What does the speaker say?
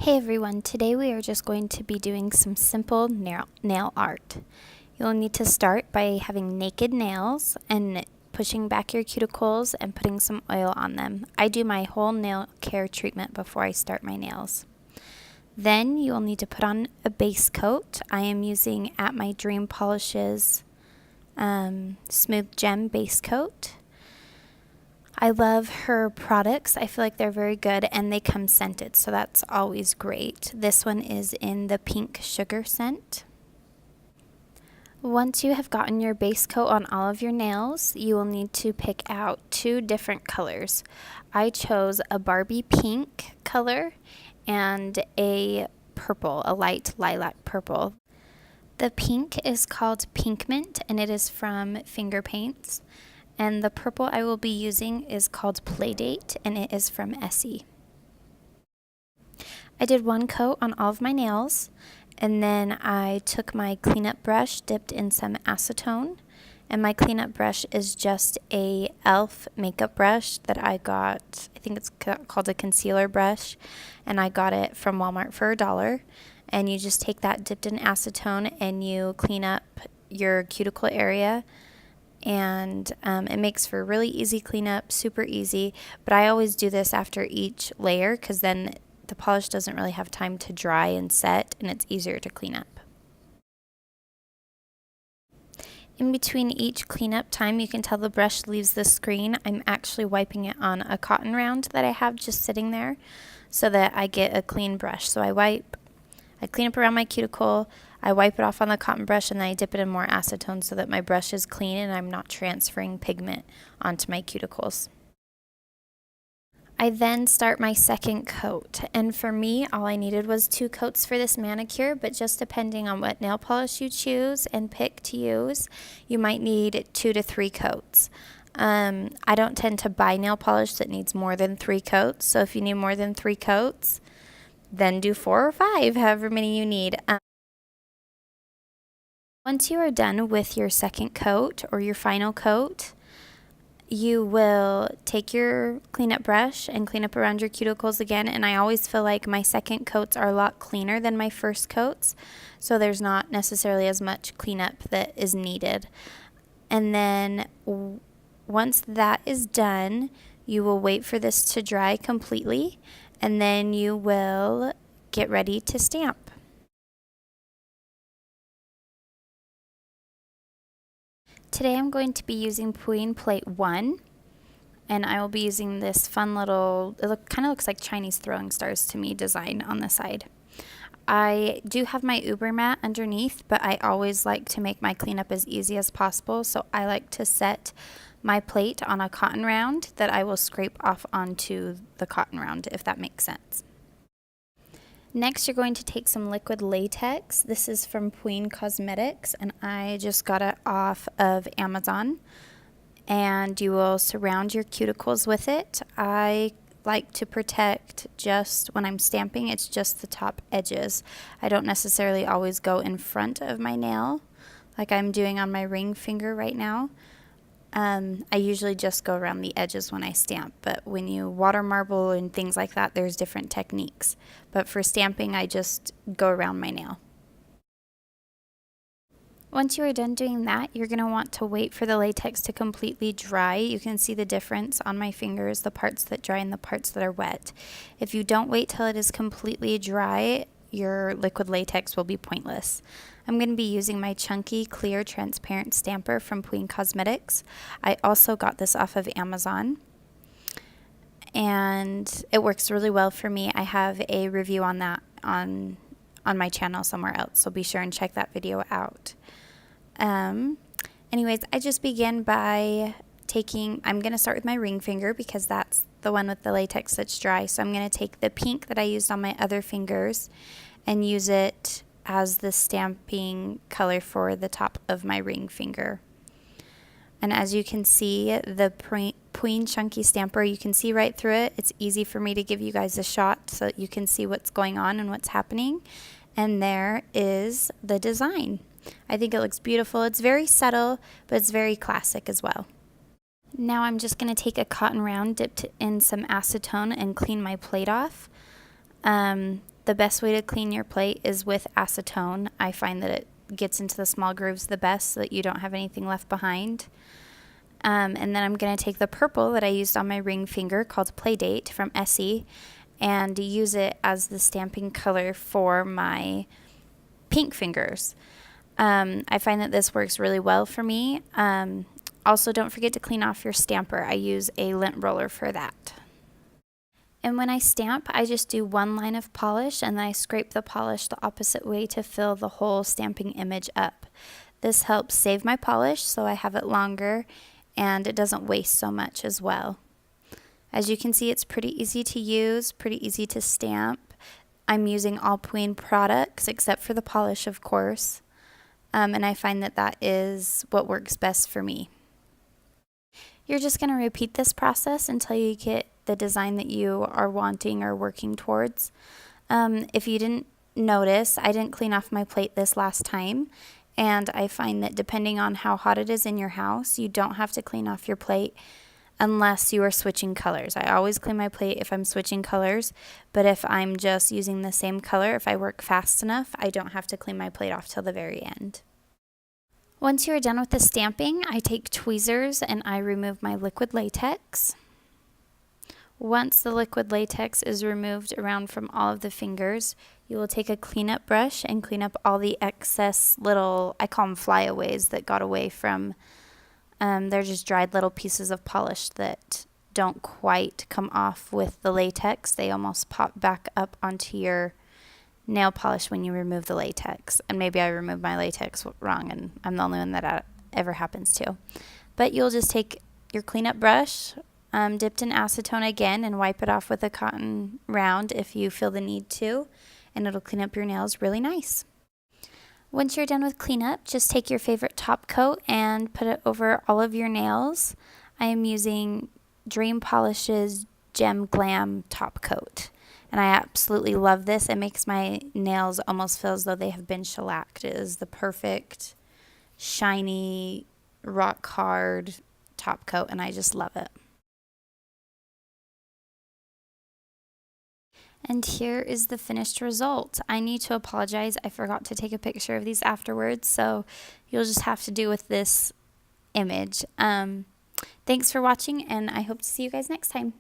Hey everyone, today we are just going to be doing some simple nail art. You'll need to start by having naked nails and pushing back your cuticles and putting some oil on them. I do my whole nail care treatment before I start my nails. Then you will need to put on a base coat. I am using At My Dream Polishes Smooth Gem Base Coat. I love her products. I feel like they're very good and they come scented, so that's always great. This one is in the pink sugar scent. Once you have gotten your base coat on all of your nails, you will need to pick out two different colors. I chose a Barbie pink color and a purple, a light lilac purple. The pink is called Pinkmint and it is from Finger Paints. And the purple I will be using is called Playdate, and it is from Essie. I did one coat on all of my nails, and then I took my cleanup brush, dipped in some acetone, and my cleanup brush is just a e.l.f. makeup brush that I got, I think it's called a concealer brush, and I got it from Walmart for $1. And you just take that dipped in acetone and you clean up your cuticle area. And it makes for really easy cleanup, super easy, but I always do this after each layer because then the polish doesn't really have time to dry and set and it's easier to clean up. In between each cleanup time, you can tell the brush leaves the screen. I'm actually wiping it on a cotton round that I have just sitting there so that I get a clean brush. So I clean up around my cuticle, I wipe it off on the cotton brush, and then I dip it in more acetone so that my brush is clean and I'm not transferring pigment onto my cuticles. I then start my second coat, and for me, all I needed was 2 coats for this manicure, but just depending on what nail polish you choose and pick to use, you might need 2 to 3 coats. I don't tend to buy nail polish that needs more than 3 coats, so if you need more than 3 coats, then do 4 or 5, however many you need. Once you are done with your second coat or your final coat, you will take your cleanup brush and clean up around your cuticles again. And I always feel like my second coats are a lot cleaner than my first coats, so there's not necessarily as much cleanup that is needed. And then once that is done, you will wait for this to dry completely, and then you will get ready to stamp. Today I'm going to be using Puyin Plate 1, and I will be using this fun little, kind of looks like Chinese throwing stars to me design on the side. I do have my Uber mat underneath, but I always like to make my cleanup as easy as possible, so I like to set my plate on a cotton round that I will scrape off onto the cotton round, if that makes sense. Next, you're going to take some liquid latex. This is from Puyin Cosmetics, and I just got it off of Amazon. And you will surround your cuticles with it. I like to protect just when I'm stamping, it's just the top edges. I don't necessarily always go in front of my nail like I'm doing on my ring finger right now. I usually just go around the edges when I stamp, but when you water marble and things like that, there's different techniques. But for stamping, I just go around my nail. Once you are done doing that, you're going to want to wait for the latex to completely dry. You can see the difference on my fingers, the parts that dry and the parts that are wet. If you don't wait till it is completely dry, your liquid latex will be pointless. I'm going to be using my chunky clear transparent stamper from Puyin Cosmetics. I also got this off of Amazon, and it works really well for me. I have a review on that on my channel somewhere else, so be sure and check that video out. Anyways, I just begin by I'm going to start with my ring finger because that's the one with the latex that's dry. So I'm going to take the pink that I used on my other fingers and use it as the stamping color for the top of my ring finger. And as you can see, the Puyin Chunky Stamper, you can see right through it. It's easy for me to give you guys a shot so that you can see what's going on and what's happening. And there is the design. I think it looks beautiful. It's very subtle, but it's very classic as well. Now I'm just going to take a cotton round dipped in some acetone and clean my plate off. the best way to clean your plate is with acetone. I find that it gets into the small grooves the best so that you don't have anything left behind. And then I'm going to take the purple that I used on my ring finger called Playdate from Essie and use it as the stamping color for my pink fingers. I find that this works really well for me. Also, don't forget to clean off your stamper. I use a lint roller for that. And when I stamp, I just do one line of polish and then I scrape the polish the opposite way to fill the whole stamping image up. This helps save my polish so I have it longer and it doesn't waste so much as well. As you can see, it's pretty easy to use, pretty easy to stamp. I'm using all Pueen products except for the polish, of course, and I find that that is what works best for me. You're just going to repeat this process until you get the design that you are wanting or working towards. If you didn't notice, I didn't clean off my plate this last time, and I find that depending on how hot it is in your house, you don't have to clean off your plate unless you are switching colors. I always clean my plate if I'm switching colors, but if I'm just using the same color, if I work fast enough, I don't have to clean my plate off till the very end. Once you're done with the stamping, I take tweezers and I remove my liquid latex. Once the liquid latex is removed around from all of the fingers, you will take a cleanup brush and clean up all the excess little, I call them flyaways, that got away from, they're just dried little pieces of polish that don't quite come off with the latex. They almost pop back up onto your nail polish when you remove the latex. And maybe I removed my latex wrong and I'm the only one that ever happens to. But you'll just take your cleanup brush, dipped in acetone again, and wipe it off with a cotton round if you feel the need to, and it'll clean up your nails really nice. Once you're done with cleanup, just take your favorite top coat and put it over all of your nails. I am using Dream Polish's Gem Glam top coat, and I absolutely love this. It makes my nails almost feel as though they have been shellacked. It is the perfect, shiny, rock hard top coat, and I just love it. And here is the finished result. I need to apologize. I forgot to take a picture of these afterwards, so you'll just have to do with this image. Thanks for watching, and I hope to see you guys next time.